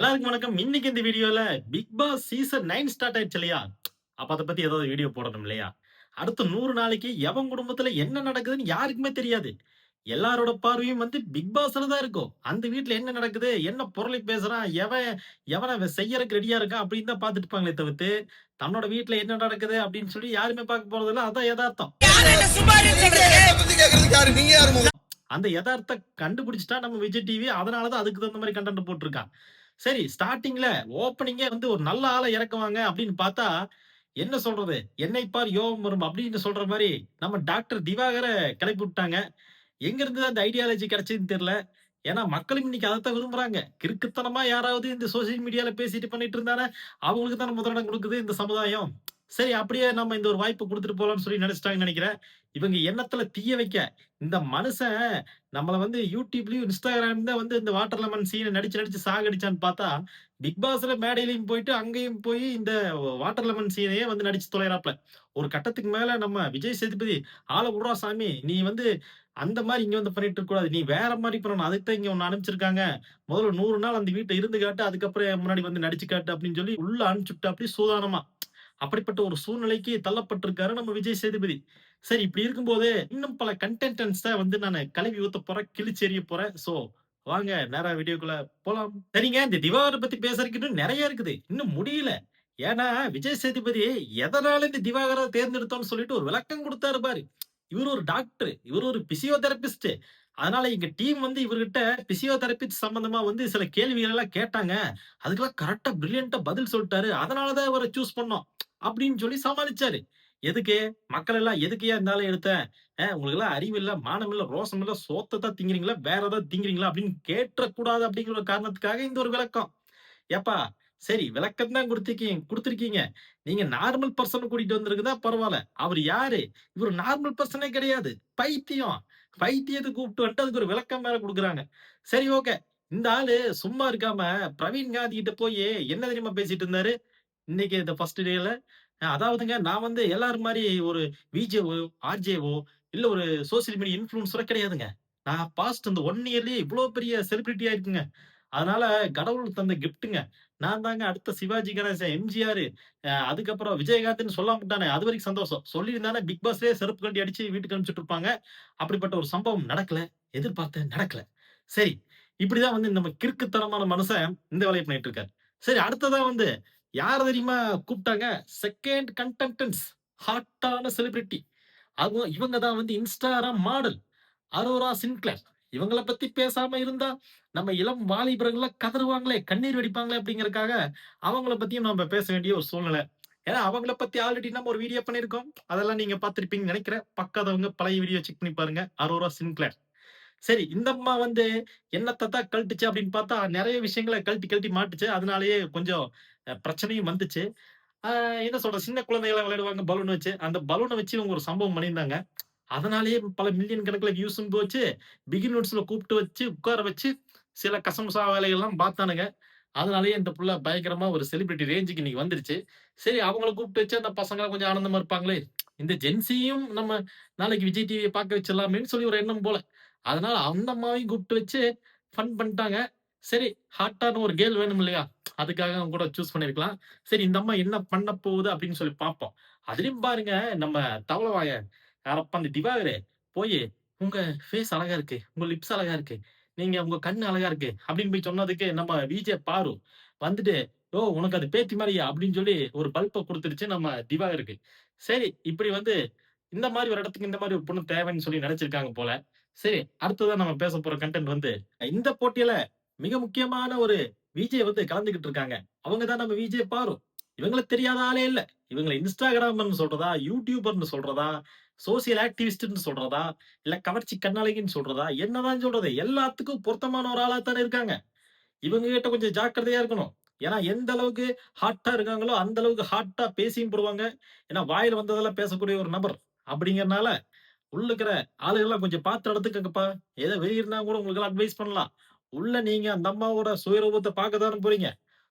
எல்லாருக்கும் வணக்கம். இன்னைக்கு இந்த வீடியோல பிக் பாஸ் சீசன் 9 ஸ்டார்ட் ஆயிடுச்சு இல்லையா? அப்ப அத பத்தி ஏதாவது வீடியோ போடணும் இல்லையா? அடுத்த 100 நாளைக்கு எவன் குடும்பத்துல என்ன நடக்குதுன்னு யாருக்குமே தெரியாது. எல்லாரோட பார்வையும் பிக் பாஸ்ல தான் இருக்கும். அந்த வீட்ல என்ன நடக்குது? என்ன பொரளி பேசுறான்? எவன செய்யறக்கு ரெடியா இருக்கான்? அப்படின்னு தான் பார்த்துட்டு இருப்பாங்களே தவிர்த்து, தன்னோட வீட்ல என்ன நடக்குது அப்படின்னு சொல்லி யாருமே பார்க்க போறதில்ல. அதான் எதார்த்தம். அந்த எதார்த்த கண்டுபிடிச்சுட்டா நம்ம விஜய் டிவி. அதனால தான் அதுக்கு தகுந்த மாரி கன்டென்ட் போட்டுருக்கான். சரி, ஸ்டார்ட்டிங்ல ஓப்பனிங்கே ஒரு நல்ல ஆள இறக்குவாங்க அப்படின்னு பார்த்தா, என்ன சொல்றது? "என்னை பார் யோகம் வரும்" அப்படின்னு சொல்ற மாரி நம்ம டாக்டர் திவாகர கிளப்பி விட்டாங்க. எங்கிருந்து அந்த ஐடியாலஜி கிடைச்சதுன்னு தெரியல. ஏன்னா மக்களும் இன்னைக்கு அதத்தான் விரும்புறாங்க. கிறுக்குத்தனமா யாராவது இந்த சோசியல் மீடியால பேசிட்டு பண்ணிட்டு இருந்தானா, அவங்களுக்கு தான முதலிடம் குடுக்குது இந்த சமுதாயம். சரி, அப்படியே நம்ம இந்த ஒரு வாய்ப்பு குடுத்துட்டு போலாம்ன்னு சொல்லி நெனச்சுட்டாங்கன்னு நெனைக்கிறேன். இவங்க எண்ணத்துல தீய வைக்க, இந்த மனுஷன் நம்மள YouTubeலயும், Instagramலயும் தான் இந்த வாட்டர் லெமன் சீன நடிச்சு நடிச்சு சாகடிச்சான்னு பார்த்தா, பிக் பாஸ்ல மேடையிலயும் போயிட்டு, அங்கேயும் போய் இந்த வாட்டர் லெமன் சீனையே நடிச்சு தொலையறாப்ல. ஒரு கட்டத்துக்கு மேல நம்ம விஜய் சேதுபதி, "ஆள விட்றா சாமி. நீ அந்த மாரி இங்க பண்ணிட்டு இருக்கக்கூடாது. நீ வேற மாரி பண்ணணும். அதுக்கு தான் இங்க உன்ன அனுப்பிச்சிருக்காங்க. முதல்ல 100 நாள் அந்த வீட்ல இருந்து காட்டு. அதுக்கப்புறம் என் முன்னாடி நடிச்சு காட்டு" அப்படின்னு சொல்லி உள்ள அனுப்பிச்சுட்டாப்படி சூதானமா. அப்படிப்பட்ட ஒரு சூழ்நிலைக்கு தள்ளப்பட்டிருக்காரு நம்ம விஜய் சேதுபதி. சரி, இப்படி இருக்கும்போது இன்னும் பல கன்டென்டன்ட்ஸ நானு கழுவி ஊத்தப் போறேன், கிழிச்சு எறியப் போறேன். வாங்க நேரா வீடியோக்குள்ள போலாம். சரிங்க, இந்த திவாகர பத்தி பேசறதுக்கு இன்னும் நெறைய இருக்குது. இன்னும் முடியல. ஏன்னா, விஜய் சேதுபதி எதனால இந்த திவாகர தேர்ந்தெடுத்தோம்னு சொல்லிட்டு ஒரு விளக்கம் குடுத்தாரு பாரு. இவரு ஒரு டாக்டர். இவரு ஒரு பிசியோதெரபிஸ்ட். அதனால எங்க டீம் இவர்கிட்ட பிசியோதெரபிஸ்ட் சம்பந்தமா சில கேள்விகள் எல்லாம் கேட்டாங்க. அதுக்கெல்லாம் கரெக்ட்டா பிரில்லியன்ட்டா பதில் சொல்ட்டாரு. அதனால தான் இவர சூஸ் பண்ணோம். அப்படின்னு சொல்லி சமாளிச்சாரு. எதுக்கு? மக்கள் எல்லாம் "எதுக்குய்யா இந்த ஆள எடுத்த? உங்களுக்கெல்லாம் அறிவு இல்ல, மானம் இல்ல, ரோசம் இல்ல, சோத்த தான் திங்கிறீங்களா? வேற ஏதாவது திங்கிறீங்களா?" அப்படின்னு கேட்றக்கூடாது அப்படிங்கிற ஒரு காரணத்துக்காக இந்த ஒரு விளக்கம். ஏப்பா, சரி, விளக்கம் தான் குடுத்திருக்கீங்க. நீங்க நார்மல் பெர்சன கூட்டிட்டு வந்திருந்தா பரவால்ல. அவரு யாரு? இவரு நார்மல் பெர்சனே கிடையாது. பைத்தியம். பைத்தியத்த கூப்பிட்டு வந்துட்டு அதுக்கு ஒரு விளக்கம் வேற குடுக்குறாங்க. சரி, ஓகே. இந்த ஆளு சும்மா இருக்காம பிரவீன் காந்தி கிட்ட போயி என்ன தெரியுமா பேசிட்டு இருந்தாரு? இன்னைக்கு இந்த ஃபர்ஸ்ட் டேல, அதாவதுங்க, நான் எல்லாரும் மாரி ஒரு விஜேவோ, ஆர்ஜேவோ இல்ல ஒரு சோசியல் மீடியா இன்ஃப்ளூயன்சரோ கிடையாதுங்க. நான் பாஸ்ட் இந்த 1 இயர்லயே இவ்ளோ பெரிய செலிபிரிட்டி ஆயிருக்குங்க. அதனால கடவுள் தந்த கிஃப்ட்ங்க. நான் தாங்க அடுத்த சிவாஜி கணேசன், எம்ஜிஆர், அதுக்கப்புறம் விஜயகாந்த்ன்னு சொல்லாம விட்டானே, அதுவரைக்கும் சந்தோஷம். சொல்லியிருந்தானா பிக் பாஸ்லயே செருப்பு கழட்டி அடிச்சு வீட்டுக்கு அனுப்பிச்சுட்டு இருப்பாங்க. அப்படிப்பட்ட ஒரு சம்பவம் நடக்கல. எதிர்பார்த்தேன், நடக்கல. சரி, இப்படிதான் நம்ம கிறுக்குத்தனமான மனுஷன் இந்த வேலைய பண்ணிட்டு இருக்காரு. சரி, அடுத்ததா யார தெரியுமா கூப்ட்டாங்க? செகண்ட் கண்டெஸ்டன்ட்ஸ், ஹாட்டான செலிபிரிட்டி. அதுவும் இவங்க தான் இன்ஸ்டாகிராம் மாடல். அரோரா சின்கிளர். இவங்கள பத்தி பேசாம இருந்தா, நம்ம இளம் வாலிபர்கள்லாம் கதறுவாங்களே, கண்ணீர் வடிப்பாங்களே அப்படிங்கிறதுக்காக, அவங்கள பத்தியும் நாம பேச வேண்டிய ஒரு சூழ்நிலை. ஏன்னா, அவங்கள பத்தி ஆல்ரெடி நம்ம ஒரு வீடியோ பண்ணியிருக்கோம். அதெல்லாம் நீங்க பார்த்திருப்பீங்கன்னு நெனைக்கிறேன். பார்க்காதவங்க பழைய வீடியோ செக் பண்ணி பாருங்க. அரோரா சின்கிளர். சரி, இந்த அம்மா என்னத்த தான் கழட்டுச்சு அப்படின்னு பார்த்தா, நெறைய விஷயங்கள கழட்டி கழட்டி மாட்டுச்சு. அதனாலேயே கொஞ்சம் பிரச்சனையும் வந்துச்சு. ஆ என்ன சொல்றது? சின்ன குழந்தைகள்லாம் விளையாடுவாங்க பலூன் வச்சு. அந்த பலூன வச்சு இவங்க ஒரு சம்பவம் பண்ணியிருந்தாங்க. அதனாலேயே பல மில்லியன் கணக்குல வியூஸும் போச்சு. பிகின் நோட்ஸ்ல கூப்பிட்டு வச்சு, உட்கார வச்சு, சில கசமுசா வேலைகள்லாம் பார்த்தானுங்க. அதனாலேயே இந்த புள்ள பயங்கரமா ஒரு செலிபிரிட்டி ரேஞ்சுக்கு இன்னைக்கு வந்துருச்சு. சரி, அவங்கள கூப்பிட்டு வச்சு அந்த பசங்கலாம் கொஞ்சம் ஆனந்தமா இருப்பாங்களே! இந்த ஜென்ஸியும் நம்ம நாளைக்கு விஜய் டிவிய பார்க்க வச்சிடலாமேன்னு சொல்லி ஒரு எண்ணம் போல. அதனால அந்த அம்மாவையும் கூப்பிட்டு வச்சு ஃபன் பண்ணிட்டாங்க. சரி, ஹாட்டான ஒரு கேர்ள் வேணும் இல்லையா? அதுக்காக அவங்க கூட சூஸ் பண்ணியிருக்கலாம். சரி, இந்த அம்மா என்ன பண்ண போகுது அப்படின்னு சொல்லி பார்ப்போம். அதிலயும் பாருங்க, நம்ம தவளவாயன் யாரப்பா அந்த திவாகரு போயி, "உங்க ஃபேஸ் அழகா இருக்கு. உங்க லிப்ஸ் அழகா இருக்கு. உங்க கண்ணு அழகா இருக்கு" அப்படின்னு போய் சொன்னதுக்கு நம்ம விஜே பாரு வந்துட்டு, "ஓ! உனக்கு அது பேத்தி மாரியா?" அப்படின்னு சொல்லி ஒரு பல்ப குடுத்துருச்சு நம்ம திவாகருக்கு. சரி, இப்படி இந்த மாரி ஒரு இடத்துக்கு இந்த மாரி ஒரு பொண்ணு தேவைன்னு சொல்லி நெனச்சிருக்காங்க போல. சரி, அடுத்ததா நம்ம பேச போற கன்டென்ட் இந்த போட்டியில மிக முக்கியமான ஒரு விஜே கலந்துகிட்டு இருக்காங்க. அவங்க தான் நம்ம விஜே பாரு. இவங்கள தெரியாத ஆளே இல்ல. இவங்கள இன்ஸ்டாகிராமர்ன்னு சொல்றதா, யூடியூபர்ன்னு சொல்றதா, சோசியல் ஆக்டிவிஸ்ட்ன்னு சொல்றதா, இல்ல கவர்ச்சி கண்ணாளகின்னு சொல்றதா, என்னதான் சொல்றது? எல்லாத்துக்கும் பொருத்தமான ஒரு ஆளா தானே இருக்காங்க. இவங்க கிட்ட கொஞ்சம் ஜாக்கிரதையா இருக்கணும். ஏன்னா, எந்த அளவுக்கு ஹாட்டா இருக்காங்களோ, அந்த அளவுக்கு ஹாட்டா பேசியும் புடுவாங்க. ஏன்னா, வாயில வந்ததெல்லாம் பேசக்கூடிய ஒரு நபர். அப்படிங்கிறனால, உள்ள இருக்கிற ஆளுகள்லாம் கொஞ்சம் பார்த்து நடந்துக்கங்கப்பா. ஏதோ வெளிய இருந்தா கூட உங்களுக்கெல்லாம் அட்வைஸ் பண்ணலாம். உள்ள நீங்க அந்த அம்மாவோட சுயரூபத்த பார்க்க தானே போறீங்க.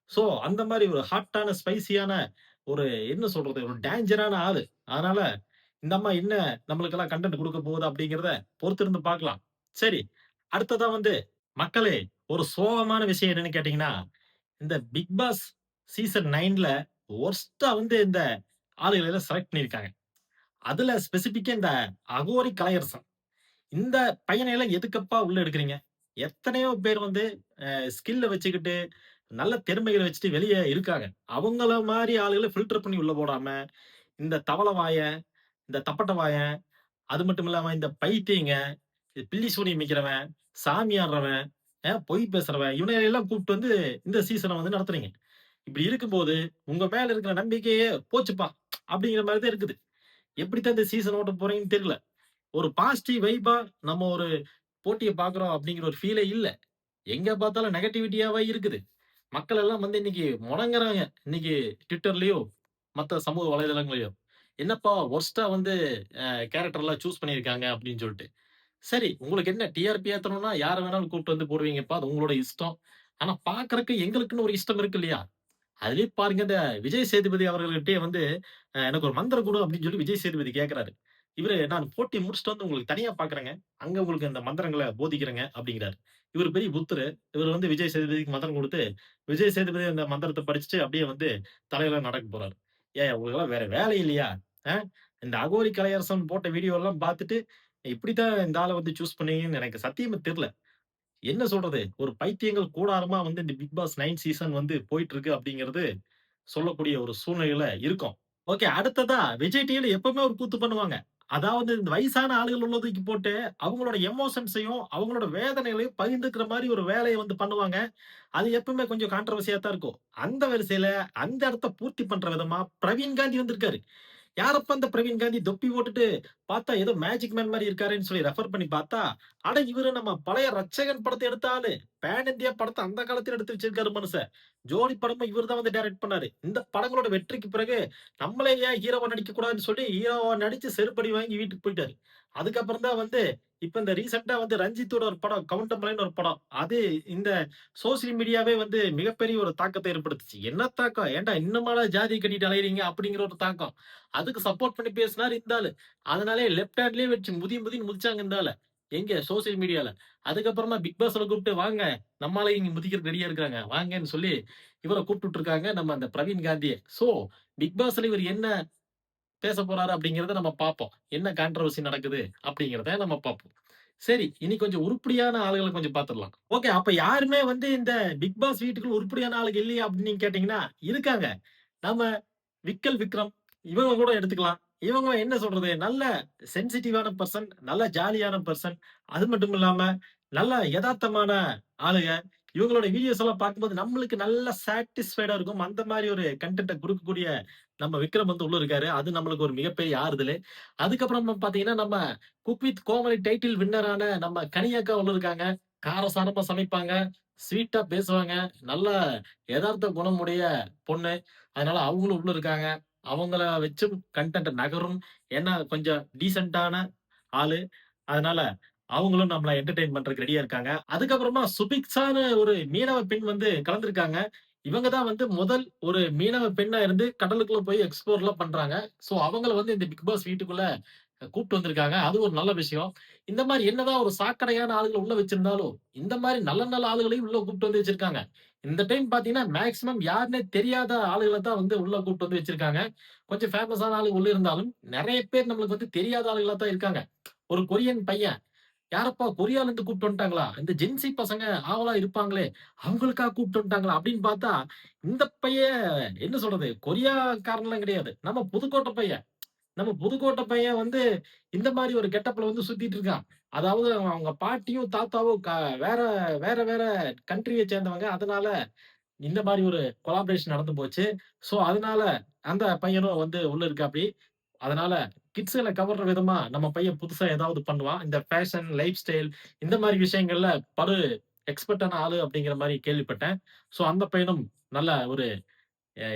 அந்த மாரி ஒரு ஹாட்டான, ஸ்பைசியான ஒரு என்ன சொல்றது? ஒரு டேஞ்சரான ஆளு. அதனால இந்த அம்மா என்ன நம்மளுக்கெல்லாம் கன்டென்ட் குடுக்க போகுது அப்படிங்கிறத பொறுத்திருந்து பார்க்கலாம். சரி, அடுத்ததா மக்களே, ஒரு சோகமான விஷயம் என்னன்னு கேட்டீங்கன்னா, இந்த பிக் பாஸ் சீசன் 9ல வொர்ஸ்ட்டா வந்து இந்த ஆளுகள எல்லாம் செலக்ட் பண்ணியிருக்காங்க. அதுல ஸ்பெசிஃபிக்கா இந்த அகோரி கலையரசன். இந்த பையன எல்லாம் எதுக்கப்பா உள்ள எடுக்குறீங்க? எத்தனையோ பேர் வந்து ஸ்கில்ல வச்சுக்கிட்டு, நல்ல திறமைகள வச்சுட்டு வெளிய இருக்காங்க. அவங்கள மாரி ஆளுகள ஃபில்டர் பண்ணி உள்ள போடாம, இந்த தவள வாயன், இந்த தப்பட்ட வாயன், அது மட்டும் இல்லாம இந்த பைத்தியங்க, பில்லி சூனியம் வைக்கிறவன், சாமி ஆடுறவன், பொய் பேசுறவன், இவனுங்கள எல்லாம் கூப்ட்டு வந்து இந்த சீசன வந்து நடத்துறீங்க. இப்படி இருக்கும்போது, உங்க மேல இருக்கிற நம்பிக்கையே போச்சுப்பா! அப்படிங்கிற மாரி தான் இருக்குது. எப்படித்தான் இந்த சீசன் ஓட்ட போறீங்கன்னு தெரியல. ஒரு பாசிட்டிவ் வைபா நம்ம ஒரு போட்டிய பார்க்குறோம் அப்படிங்கிற ஒரு ஃபீலே இல்ல. எங்க பார்த்தாலும் நெகட்டிவிட்டியாவே இருக்குது. மக்கள் எல்லாம் வந்து இன்னைக்கு முடங்குறாங்க. இன்னைக்கு Twitterலயோ, மத்த சமூக வலைதளங்களையோ. என்னப்பா வொர்ஸ்ட்டா வந்து கேரக்டர்லாம் சூஸ் பண்ணியிருக்காங்க அப்படின்னு சொல்லிட்டு. சரி, உங்களுக்கு என்ன டிஆர்பி ஏத்தணும்னா யார வேணாலும் கூப்ட்டு வந்து போடுவீங்கப்பா. அது உங்களோட இஷ்டம். ஆனா பார்க்கறக்கு எங்களுக்குன்னு ஒரு இஷ்டம் இருக்கு இல்லையா? அதிலயும் பாருங்க இந்த விஜய் சேதுபதி அவர்கள்ட்டயே வந்து, "எனக்கு ஒரு மந்திரம் குடு" அப்படின்னு சொல்லி விஜய் சேதுபதி கேட்கிறாரு. இவரு, "நான் போட்டி முடிச்சுட்டு வந்து உங்களுக்கு தனியா பார்க்குறேங்க. அங்க உங்களுக்கு இந்த மந்திரங்கள போதிக்கிறேங்க" அப்படிங்கிறாரு. இவரு பெரிய புத்தரு. இவரு வந்து விஜய் சேதுபதிக்கு மந்திரம் குடுத்து, விஜய் சேதுபதி அந்த மந்திரத்த படிச்சுட்டு அப்படியே வந்து தலையில நடக்க போறாரு. ஏய்யா உங்களுக்கெல்லாம் வேற வேலை இல்லையா? அ இந்த அகோரி கலையரசன் போட்ட வீடியோலாம் பார்த்துட்டு, இப்படித்தான் இந்த ஆள வந்து சூஸ் பண்ணீங்கன்னு எனக்கு சத்தியமா தெரியல. என்ன சொல்றது? ஒரு பைத்தியங்கள் கூடாரமா வந்து இந்த பிக் பாஸ் 9 சீசன் வந்து போயிட்டு இருக்கு அப்படிங்கிறது சொல்லக்கூடிய ஒரு சூழ்நிலையில இருக்கோம். ஓகே. அடுத்ததா விஜய் டிவில எப்பவுமே ஒரு கூத்து பண்ணுவாங்க. அதாவது இந்த வயசான ஆளுகள் உள்ள தூக்கி போட்டு, அவங்களோட எமோஷன்ஸையும், அவங்களோட வேதனைகளையும் பகிர்ந்துக்கிற மாரி ஒரு வேலைய வந்து பண்ணுவாங்க. அது எப்பவுமே கொஞ்சம் கான்ட்ரோவர்சியா தான் இருக்கும். அந்த வரிசையில அந்த இடத்த பூர்த்தி பண்ற விதமா பிரவீன் காந்தி வந்திருக்காரு. யாரப்பா இந்த பிரவீன் காந்தி தொப்பி போட்டுட்டு, பார்த்தா ஏதோ மேஜிக் மேன் மாரி இருக்காரேன்னு சொல்லி ரெஃபர் பண்ணி பார்த்தா, அட இவரு நம்ம பழைய ரட்சகன் படத்த எடுத்த ஆளு. பேன் இந்தியா படத்த அந்த காலத்துல எடுத்து வச்சிருக்காரு மனுஷன். ஜோடி படமும் இவரு தான் வந்து டைரக்ட் பண்ணாரு. இந்த படங்களோட வெற்றிக்கு பிறகு, நம்மளே ஏன் ஹீரோவா நடிக்க கூடாதுன்னு சொல்லி, ஹீரோவா நடிச்சு செருப்படி வாங்கி வீட்டுக்கு போயிட்டாரு. அதுக்கப்புறம் தான் வந்து, இப்ப இந்த ரீசென்ட்டா வந்து ரஞ்சித்தோட ஒரு படம், கவுண்டமலைன்னு ஒரு படம். அது இந்த சோசியல் மீடியாவே வந்து மிகப்பெரிய ஒரு தாக்கத்த ஏற்படுத்துச்சு. என்ன தாக்கம்? ஏன்டா இன்னுமாடா ஜாதிய கட்டிட்டு அலையுறீங்க? அப்படிங்கிற ஒரு தாக்கம். அதுக்கு சப்போர்ட் பண்ணி பேசினாரு இந்த ஆளு. அதனாலயே லெஃப்ட் ஹேண்ட்லயே வச்சு முதின்னு முதிச்சாங்க இந்த ஆள. எங்க சோசியல் மீடியால. அதுக்கப்புறமா பிக் பாஸ்ல கூப்பிட்டு வாங்க, நம்ம ஆளுங்க இங்க முதிக்கிறதுக்கு ரெடியா இருக்கிறாங்க. வாங்கன்னு சொல்லி இவர கூப்பிட்டுட்டு இருக்காங்க. நம்ம அந்த பிரவீன் காந்திய. சோ பிக் பாஸ்ல இவரு என்ன பேசப் போறாரு அப்படிங்கிறத நம்ம பார்ப்போம். என்ன கான்ட்ரோவர்சி நடக்குது அப்படிங்கிறத நம்ம பார்ப்போம். சரி, இனி கொஞ்சம் உருப்படியான ஆளுகள கொஞ்சம் பார்த்துடலாம். ஓகே, அப்ப யாருமே வந்து இந்த பிக் பாஸ் வீட்டுக்குள்ள உருப்படியான ஆளுங்க இல்லையா அப்படின்னு நீங்க கேட்டீங்கன்னா, இருக்காங்க. நம்ம விக்கல் விக்ரம். இவங்க கூட எடுத்துக்கலாம். இவங்க என்ன சொல்றது? நல்ல சென்சிட்டிவான பெர்சன், நல்ல ஜாலியான பெர்சன். அது மட்டும் இல்லாம, நல்ல எதார்த்தமான ஆளுங்க. இவங்களோட வீடியோஸ் எல்லாம் பார்க்கும்போது நம்மளுக்கு நல்ல சாட்டிஸ்ஃபைடா இருக்கும். அந்த மாரி ஒரு கன்டென்ட்ட குடுக்கக்கூடிய நம்ம விக்ரம் வந்து உள்ள இருக்காரு. அது நம்மளுக்கு ஒரு மிகப்பெரிய ஆறுதலு. அதுக்கப்புறமா பார்த்தீங்கன்னா, நம்ம குக் வித் கோமாளி டைட்டில் வின்னரான நம்ம கனி அக்கா உள்ள இருக்காங்க. காரசாரமா சமைப்பாங்க. ஸ்வீட்டா பேசுவாங்க. நல்ல எதார்த்த குணமுடைய பொண்ணு. அதனால அவங்களும் உள்ள இருக்காங்க. அவங்கள வச்சும் கன்டென்ட் நகரும். ஏன்னா கொஞ்சம் டீசென்ட்டான ஆளு. அதனால அவங்களும் நம்மள என்டர்டெயின் பண்றதுக்கு ரெடியா இருக்காங்க. அதுக்கப்புறமா சுபிக்ஷான்னு ஒரு மீனவ பெண் வந்து கலந்திருக்காங்க. இவங்க தான் வந்து முதல் ஒரு மீனவ பெண்ணா இருந்து கடலுக்குள்ள போய் எக்ஸ்ப்ளோர்லாம் பண்றாங்க. சோ அவங்கள வந்து இந்த பிக் பாஸ் வீட்டுக்குள்ள கூப்ட்டு வந்திருக்காங்க. அது ஒரு நல்ல விஷயம். இந்த மாரி என்னதான் ஒரு சாக்கடையான ஆளுகள உள்ள வச்சிருந்தாலும், இந்த மாரி நல்ல நல்ல ஆளுகளையும் உள்ள கூப்ட்டு வந்து வச்சிருக்காங்க. இந்த டைம் பார்த்தீங்கன்னா, மேக்ஸிமம் யாருன்னே தெரியாத ஆளுகள தான் வந்து உள்ள கூப்ட்டு வந்து வச்சிருக்காங்க. கொஞ்சம் ஃபேமஸான ஆளுங்க உள்ள இருந்தாலும், நெறைய பேர் நம்மளுக்கு வந்து தெரியாத ஆளுகளா தான் இருக்காங்க. ஒரு கொரியன் பையன், "யாரப்பா கொரியாலருந்து கூப்ட்டு வந்துட்டாங்களா? இந்த ஜென்ஸி பசங்க ஆவலா இருப்பாங்களே, அவங்களுக்கா கூப்ட்டு வந்துட்டாங்களா?" அப்படின்னு பார்த்தா, இந்த பையன் என்ன சொல்றது? கொரியாக்காரன்லாம் கிடையாது. நம்ம புதுக்கோட்டை பையன். நம்ம புதுக்கோட்டை பையன் வந்து இந்த மாரி ஒரு கெட்டப்ல வந்து சுத்திட்டு இருக்கான். அதாவது அவங்க பாட்டியும், தாத்தாவும் வேற வேற வேற கண்ட்ரிய சேர்ந்தவங்க. அதனால இந்த மாரி ஒரு கொலாபரேஷன் நடந்து போச்சு. சோ, அதனால அந்த பையனும் வந்து உள்ள இருக்காப்படி. அதனால கிட்ஸ்கள கவர்ற விதமா நம்ம பையன் புதுசா ஏதாவது பண்ணுவான். இந்த ஃபேஷன், லைஃப் ஸ்டைல் இந்த மாரி விஷயங்கள்ல படு எக்ஸ்பெர்ட்டான ஆளு அப்படிங்கிற மாரி கேள்விப்பட்டேன். சோ, அந்த பையனும் நல்ல ஒரு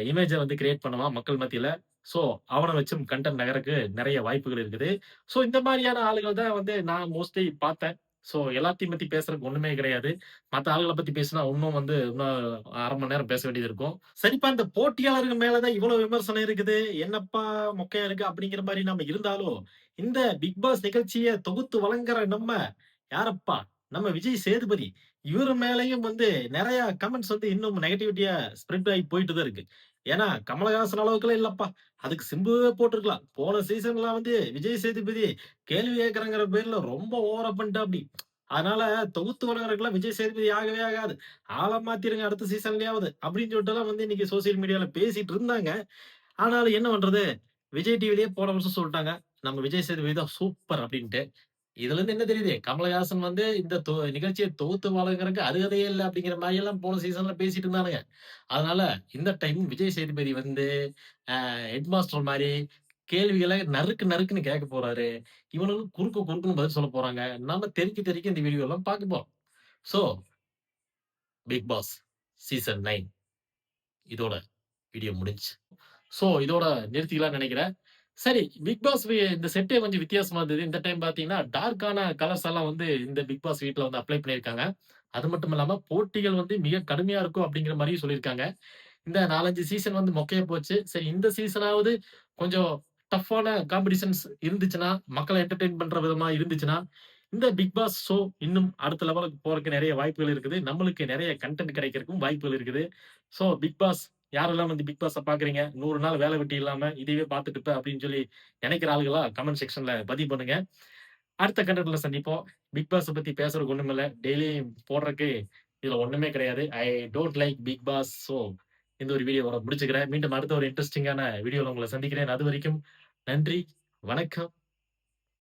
இமேஜ வந்து கிரியேட் பண்ணுவான் மக்கள் மத்தியில. சோ, அவன வச்சும் கன்டென்ட் நகரக்கு நெறைய வாய்ப்புகள் இருக்குது. சோ, இந்த மாரியான ஆளுகள் தான் வந்து நான் மோஸ்ட்லி பார்த்தேன். சோ, எல்லாத்தையும் பத்தி பேசுறதுக்கு ஒண்ணுமே கிடையாது. மத்த ஆளுகள பத்தி பேசினா இன்னும் 1/2 மணி நேரம் பேச வேண்டியது இருக்கும். சரிப்பா, இந்த போட்டியாளர்கள் மேல தான் இவ்வளவு விமர்சனம் இருக்குது. என்னப்பா மொக்கையா இருக்கு அப்படிங்கிற மாரி நம்ம இருந்தாலும், இந்த பிக் பாஸ் நிகழ்ச்சிய தொகுத்து வழங்குற நம்ம யாரப்பா? நம்ம விஜய் சேதுபதி. இவரு மேலயும் வந்து நெறைய கமெண்ட்ஸ் வந்து இன்னும் நெகட்டிவிட்டியா ஸ்ப்ரெட் ஆகி போயிட்டு தான் இருக்கு. ஏன்னா, கமலஹாசன் அளவுக்குலாம் இல்லப்பா. அதுக்கு சிம்புவே போட்டுருக்கலாம். போன சீசன்லாம் வந்து விஜய் சேதுபதி கேள்வி கேட்கிறேங்கிற பேர்ல ரொம்ப ஓவரா பண்ணிட்டாப்படி. அதனால தொகுத்து வழங்குறதுக்குலாம் விஜய் சேதுபதி ஆகவே ஆகாது. ஆள மாத்திருங்க அடுத்த சீசன்லயாவது. அப்படின்னு சொல்லிட்டுலாம் வந்து இன்னைக்கு சோசியல் மீடியால பேசிட்டு இருந்தாங்க. ஆனாலும் என்ன பண்றது? விஜய் டிவிலயே போன வருஷம் சொல்ட்டாங்க. நம்ம விஜய் சேதுபதி தான் சூப்பர் அப்டின்ட்டு. இதுலருந்து என்ன தெரியுது? கமலஹாசன் வந்து இந்த நிகழ்ச்சிய தொகுத்து வழங்குறதுக்கு அருகதையே இல்ல அப்டிங்கிற மாரியெல்லாம் போன சீசன்ல பேசிட்டு இருந்தானுங்க. அதனால இந்த டைம் விஜய் சேதுபதி வந்து ஹெட் மாஸ்டர் மாரி கேள்விகள நறுக்கு நறுக்குன்னு கேட்க போறாரு. இவனுங்க குறுக்கு குறுக்குன்னு பதில் சொல்லப் போறாங்க. நாம தெறிக்க தெறிக்க இந்த வீடியோலாம் பார்க்க போறோம். சோ, பிக் பாஸ் சீசன் 9 இதோட வீடியோ முடிஞ்சுச்சு. சோ, இதோட நிறுத்திக்கலாம்னு நெனைக்கிறேன். சரி, பிக் பாஸ் இந்த செட்டே கொஞ்சம் வித்தியாசமா இருந்தது. இந்த டைம் பார்த்தீங்கன்னா, டார்க்கான கலர்ஸ் எல்லாம் வந்து இந்த பிக் பாஸ் வீட்ல வந்து அப்ளை பண்ணியிருக்காங்க. அது மட்டும் இல்லாம போட்டிகள் வந்து மிக கடுமையா இருக்கும் அப்டிங்கிற மாரியும் சொல்லியிருக்காங்க. இந்த 4, 5 சீசன் வந்து மொக்கையா போச்சு. சரி இந்த சீசனாவது கொஞ்சம் டஃப்பான காம்படிஷன்ஸ் இருந்துச்சுன்னா, மக்கள என்டர்டெயின் பண்ற விதமா இருந்துச்சுன்னா, இந்த பிக் பாஸ் ஷோ இன்னும் அடுத்த லெவலுக்கு போறக்கு நெறைய வாய்ப்புகள் இருக்குது. நம்மளுக்கு நெறைய கன்டென்ட் கிடைக்கிறதுக்கும் வாய்ப்புகள் இருக்குது. ஸோ பிக் பாஸ் யாரெல்லாம் வந்து பிக் பாஸ பார்க்குறீங்க? 100 நாள் வேல வெட்டி இல்லாம இதையே பார்த்துட்டு இருப்பேன் அப்படின்னு சொல்லி நெனைக்கிற ஆளுகளா கமெண்ட் செக்ஷன்ல பதிவு பண்ணுங்க. அடுத்த கன்டென்ட்ல சந்திப்போம். பிக் பாஸ பத்தி பேசுறதுக்கு ஒண்ணுமில்ல. டெய்லியும் போடுறக்கு இதுல ஒண்ணுமே கிடையாது. I don't like Bigg Boss. So இந்த ஒரு வீடியோவோட முடிச்சுக்கிறேன். மீண்டும் அடுத்த ஒரு இன்ட்ரஸ்டிங்கான வீடியோல உங்கள சந்திக்கிறேன். அதுவரைக்கும் நன்றி, வணக்கம்.